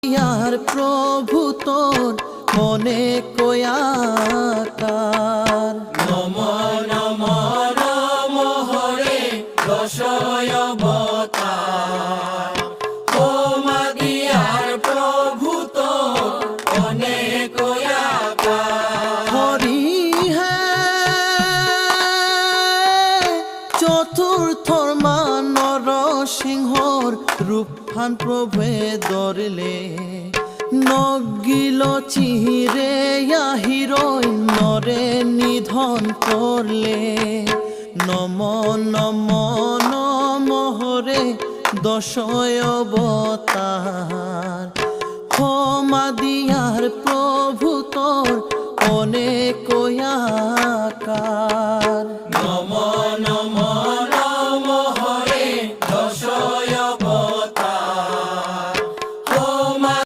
ইয়ার প্রভু তোর অনেক আকার। নম নম নম হরে দশয় অবতার। ও মাদিয়ার প্রভু তোর অনেক আকার। হরি হে চতুর্থর মান নরসিংহর রূপহান প্রভে ধরলে নগিল চিরে হিরোইন নরে নিধন করলে। নম নম নম হরে দশয় অবতার। মাদিয়ার প্রভু তোর অনেক আকার।